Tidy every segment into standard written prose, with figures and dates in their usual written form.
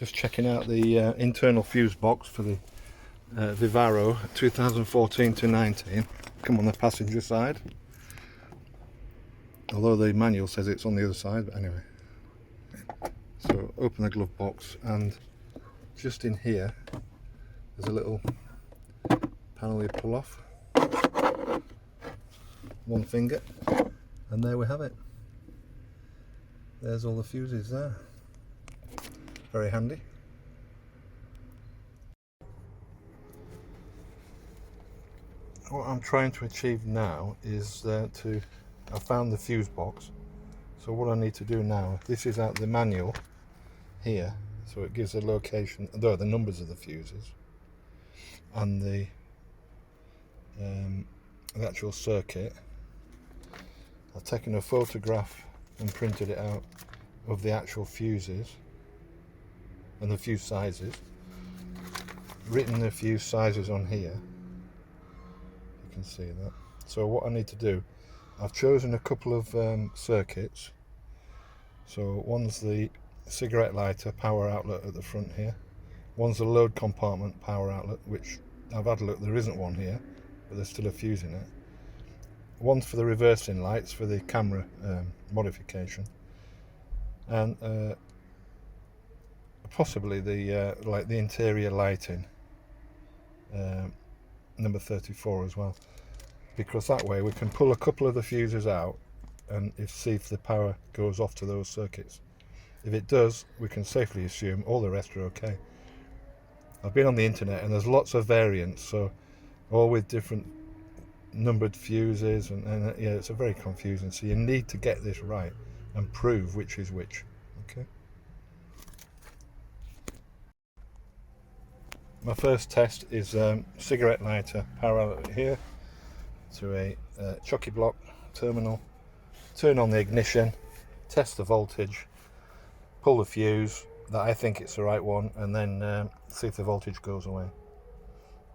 Just checking out the internal fuse box for the Vivaro 2014 to 19. Come on the passenger side. Although the manual says it's on the other side, but anyway. So open the glove box, and just in here there's a little panel you pull off. One finger, and there we have it. There's all the fuses there. Very handy. What I'm trying to achieve now is I found the fuse box. So what I need to do now, this is out the manual here, so it gives the location, the numbers of the fuses, and the actual circuit. I've taken a photograph and printed it out of the actual fuses and the fuse sizes, written the fuse sizes on here, you can see that. So what I need to do, I've chosen a couple of circuits. So one's the cigarette lighter power outlet at the front here, one's the load compartment power outlet, which I've had a look, there isn't one here, but there's still a fuse in it. One's for the reversing lights for the camera modification, and possibly the like the interior lighting, number 34 as well, because that way we can pull a couple of the fuses out and see if the power goes off to those circuits. If it does, we can safely assume all the rest are okay. I've been on the internet and there's lots of variants, so all with different numbered fuses, and yeah, it's a very confusing, so you need to get this right and prove which is which. Okay, my first test is cigarette lighter power outlet here to a chocky block terminal. Turn on the ignition, test the voltage, pull the fuse that I think it's the right one, and then see if the voltage goes away.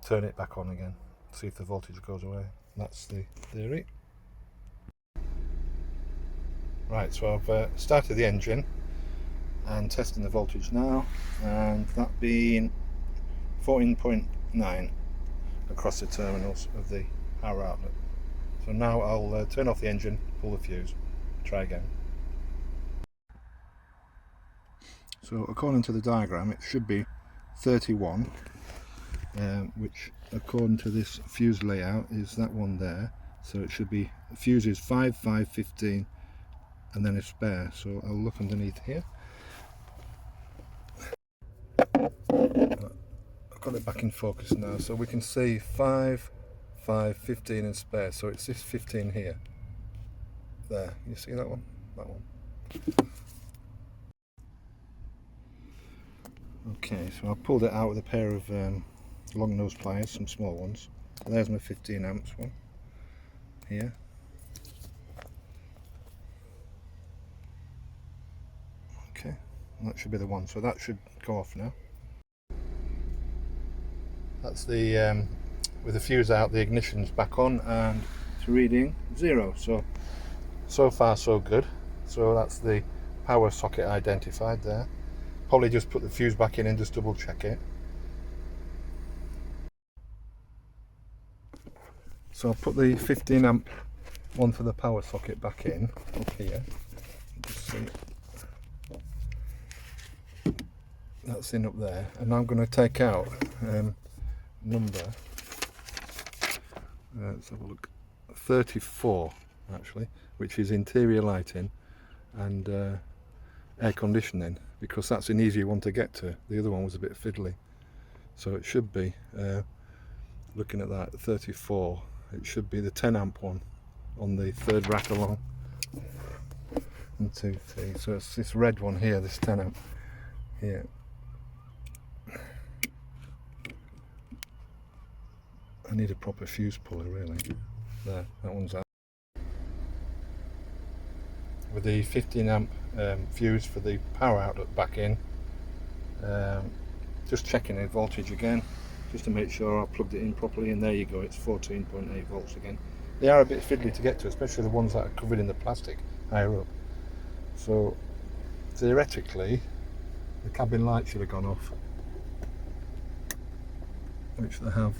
Turn it back on again, see if the voltage goes away. That's the theory. Right, so I've started the engine and testing the voltage now, and that being 14.9 across the terminals of the power outlet. So now I'll turn off the engine, pull the fuse, try again. So according to the diagram it should be 31, which according to this fuse layout is that one there, so it should be fuses 5, 5, 15 and then a spare. So I'll look underneath here. I've got it back in focus now, so we can see 5, 5, 15 and spare, so it's this 15 here. There, you see that one? That one. Okay, so I pulled it out with a pair of long nose pliers, some small ones. There's my 15 amps one here. Okay, that should be the one, so that should go off now. That's the with the fuse out, the ignition's back on and it's reading 0. So far so good. So that's the power socket identified there. Probably just put the fuse back in and just double check it. So I'll put the 15 amp one for the power socket back in up here. Just see. That's in up there, and I'm going to take out number, let's have a look, 34 actually, which is interior lighting and air conditioning, because that's an easier one to get to. The other one was a bit fiddly, so it should be looking at that 34, it should be the 10 amp one on the third rack along. 1, 2, 3, so it's this red one here, this 10 amp here. I need a proper fuse puller really. There, that one's out. With the 15 amp fuse for the power outlet back in, just checking the voltage again, just to make sure I plugged it in properly, and there you go, it's 14.8 volts again. They are a bit fiddly to get to, especially the ones that are covered in the plastic higher up. So theoretically the cabin light should have gone off, which they have.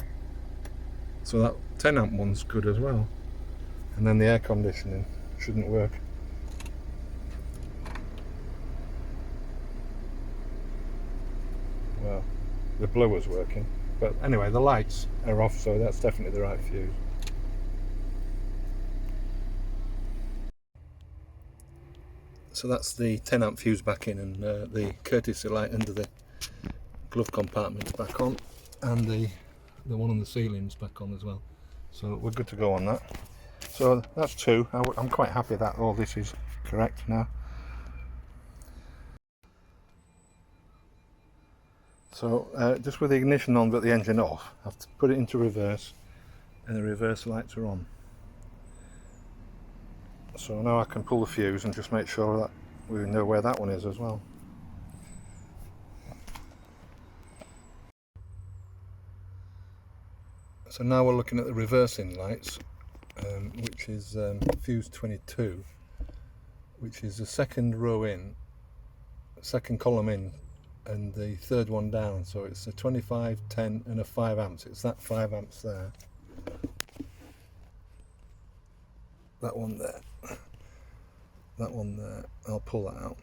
So that 10 amp one's good as well. And then the air conditioning shouldn't work. Well, the blower's working. But anyway, the lights are off, so that's definitely the right fuse. So that's the 10 amp fuse back in, and the courtesy light under the glove compartment's back on, and the one on the ceiling's back on as well. So we're good to go on that. So that's two. I'm quite happy that all this is correct now. So just with the ignition on but the engine off, I've put it into reverse, and the reverse lights are on. So now I can pull the fuse and just make sure that we know where that one is as well. So now we're looking at the reversing lights, which is fuse 22, which is the second row in, second column in, and the third one down. So it's a 25, 10 and a 5 amps. It's that 5 amps there. That one there. That one there. I'll pull that out.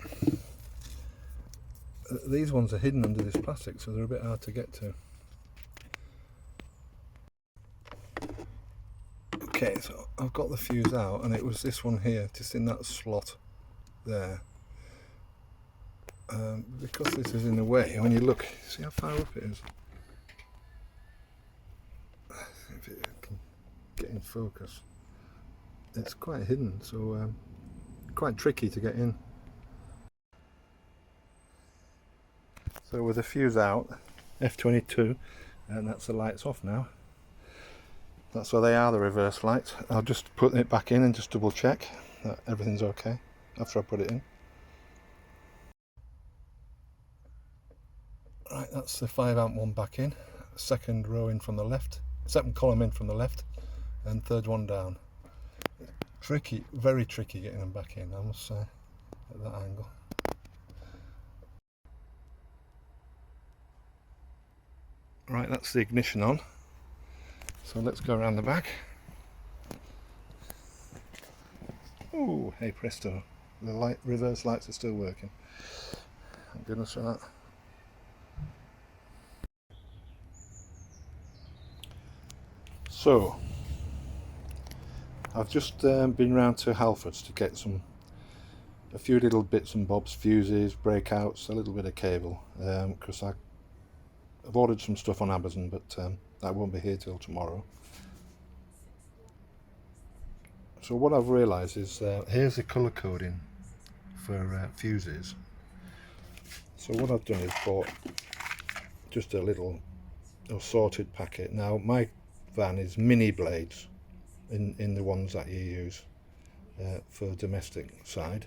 These ones are hidden under this plastic, so they're a bit hard to get to. Okay, so I've got the fuse out, and it was this one here, just in that slot there. Because this is in the way, when you look, see how far up it is? If it can get in focus. It's quite hidden, so quite tricky to get in. So with the fuse out, F22, and that's the lights off now. That's where they are, the reverse lights. I'll just put it back in and just double check that everything's okay after I put it in. Right, that's the 5 amp one back in, second row in from the left, second column in from the left, and third one down. Tricky, very tricky getting them back in, I must say, at that angle. Right, that's the ignition on. So let's go around the back. Oh, hey presto, the reverse lights are still working. Thank goodness for that. So, I've just been round to Halfords to get a few little bits and bobs, fuses, breakouts, a little bit of cable, because I've ordered some stuff on Amazon, but that won't be here till tomorrow. So what I've realised is here's the colour coding for fuses. So what I've done is bought just a little assorted packet. Now my van is mini blades in the ones that you use for domestic side.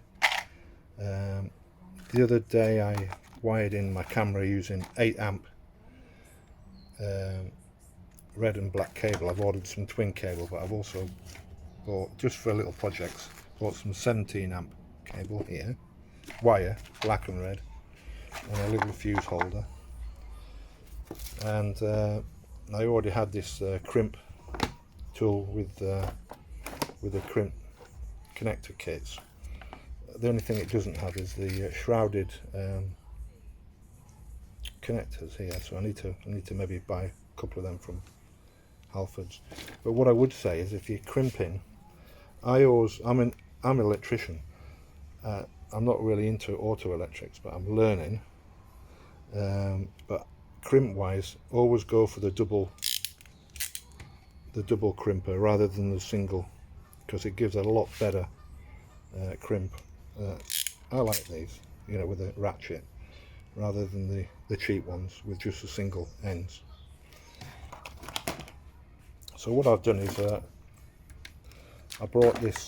The other day I wired in my camera using 8 amp red and black cable. I've ordered some twin cable, but I've also bought, just for little projects, bought some 17 amp cable here, wire, black and red, and a little fuse holder. And I already had this crimp tool with the crimp connector kits. The only thing it doesn't have is the shrouded connectors here, so I need to maybe buy a couple of them from Halfords. But what I would say is, if you're crimping, I'm an electrician. I'm not really into auto electrics, but I'm learning. But crimp wise, always go for the double crimper rather than the single, because it gives a lot better crimp. I like these, you know, with a ratchet rather than the cheap ones with just the single ends. So what I've done is I brought this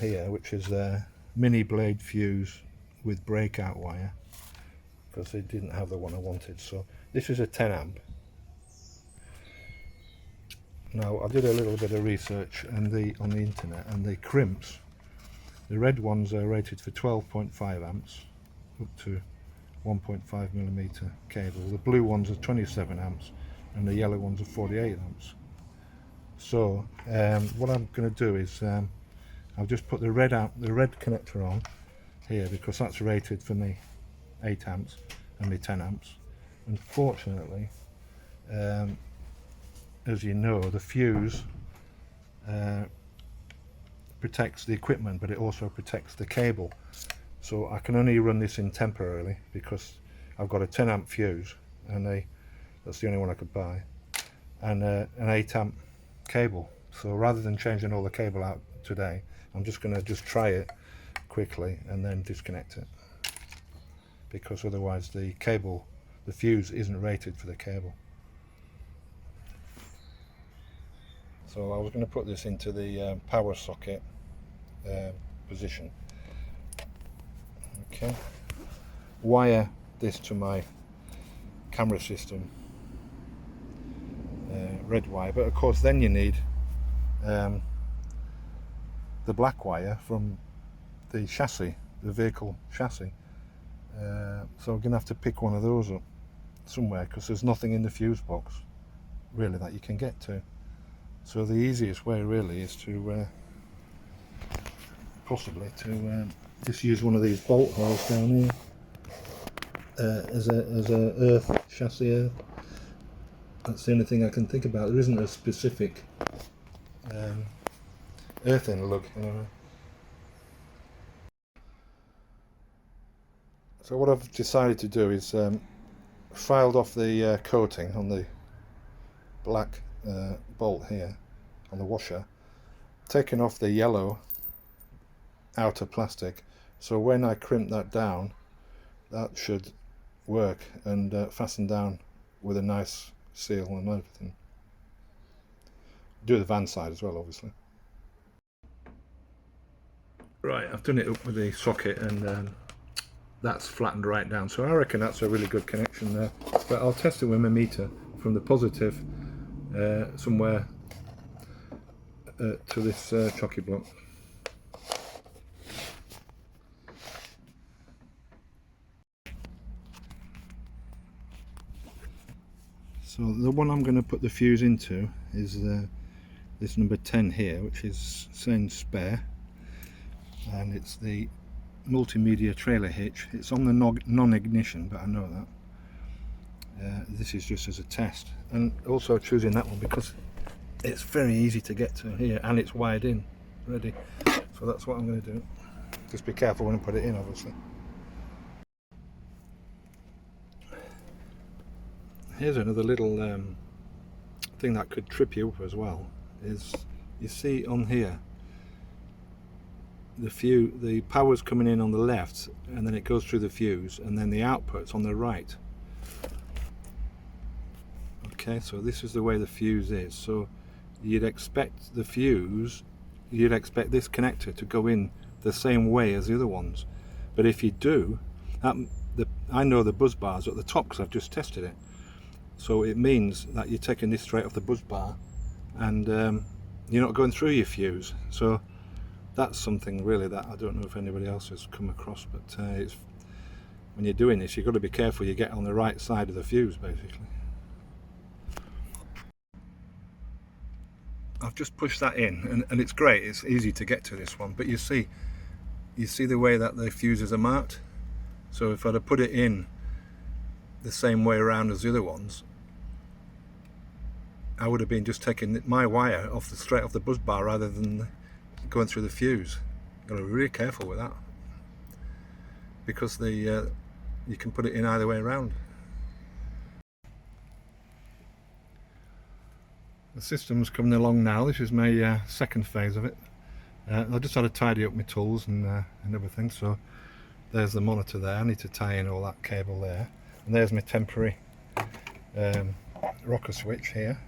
here, which is a mini blade fuse with breakout wire, because they didn't have the one I wanted. So this is a 10 amp. Now I did a little bit of research on the internet, and the crimps, the red ones are rated for 12.5 amps up to 1.5mm cable. The blue ones are 27 amps and the yellow ones are 48 amps. So what I'm going to do is I'll just put the red connector on here, because that's rated for me 8 amps and me 10 amps. Unfortunately, as you know, the fuse protects the equipment, but it also protects the cable. So I can only run this in temporarily because I've got a 10 amp fuse, and that's the only one I could buy, and an 8 amp cable. So rather than changing all the cable out today, I'm just going to try it quickly and then disconnect it, because otherwise the fuse isn't rated for the cable. So I was going to put this into the power socket position. Okay, wire this to my camera system, red wire, but of course then you need the black wire from the chassis, the vehicle chassis. So I'm going to have to pick one of those up somewhere, because there's nothing in the fuse box really that you can get to. So the easiest way really is to possibly just use one of these bolt holes down here as a earth, chassis earth. That's the only thing I can think about. There isn't a specific earthing lug anyway. So what I've decided to do is filed off the coating on the black bolt here on the washer, taken off the yellow outer plastic, so when I crimp that down, that should work and fasten down with a nice seal and everything. Do the van side as well, obviously. Right, I've done it up with the socket, and that's flattened right down, so I reckon that's a really good connection there. But I'll test it with my meter from the positive somewhere to this chocky block. So the one I'm going to put the fuse into is this number 10 here, which is saying spare, and it's the multimedia trailer hitch. It's on the non-ignition, but I know that. This is just as a test, and also choosing that one because it's very easy to get to here, and it's wired in ready. So that's what I'm going to do. Just be careful when I put it in, obviously. Here's another little thing that could trip you up as well, is you see on here the power's coming in on the left, and then it goes through the fuse, and then the output's on the right. Okay, so this is the way the fuse is. So you'd expect this connector to go in the same way as the other ones, but if you do, I know the buzz bars are at the top because I've just tested it. So it means that you're taking this straight off the buzz bar, and you're not going through your fuse. So that's something really that I don't know if anybody else has come across, but it's, when you're doing this, you've got to be careful you get on the right side of the fuse, basically. I've just pushed that in, and it's great, it's easy to get to this one, but you see the way that the fuses are marked. So if I'd have put it in the same way around as the other ones, I would have been just taking my wire straight off the buzz bar rather than going through the fuse. Got to be really careful with that, because you can put it in either way around. The system's coming along now. This is my second phase of it. I just had to tidy up my tools and everything. So there's the monitor there. I need to tie in all that cable there, and there's my temporary rocker switch here,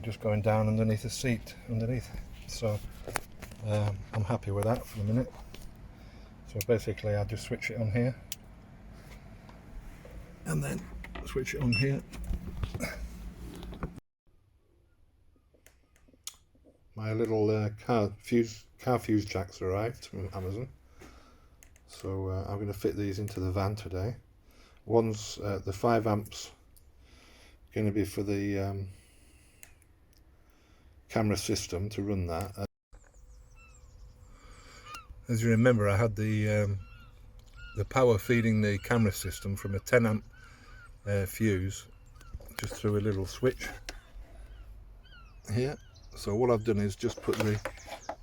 just going down underneath the seat underneath. So I'm happy with that for the minute. So basically I just switch it on here and then switch it on here. My little car fuse jacks arrived from Amazon. So I'm going to fit these into the van today. One's the 5 amps going to be for the camera system to run that. As you remember, I had the power feeding the camera system from a 10 amp fuse just through a little switch here. So what I've done is just put the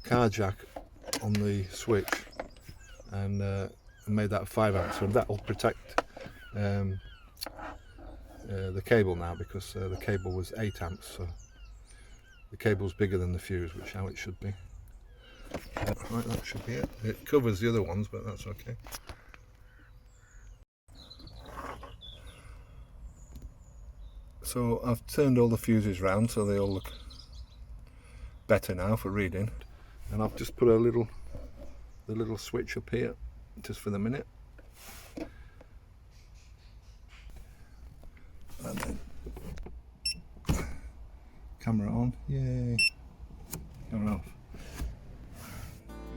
car jack on the switch and made that 5 amps, so that will protect the cable now, because the cable was 8 amps, so the cable's bigger than the fuse, which is how it should be. Right, that should be it. It covers the other ones, but that's okay. So I've turned all the fuses round so they all look better now for reading, and I've just put the little switch up here just for the minute, and then camera on, yay, camera off.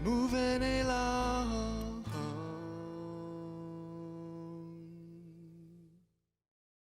Moving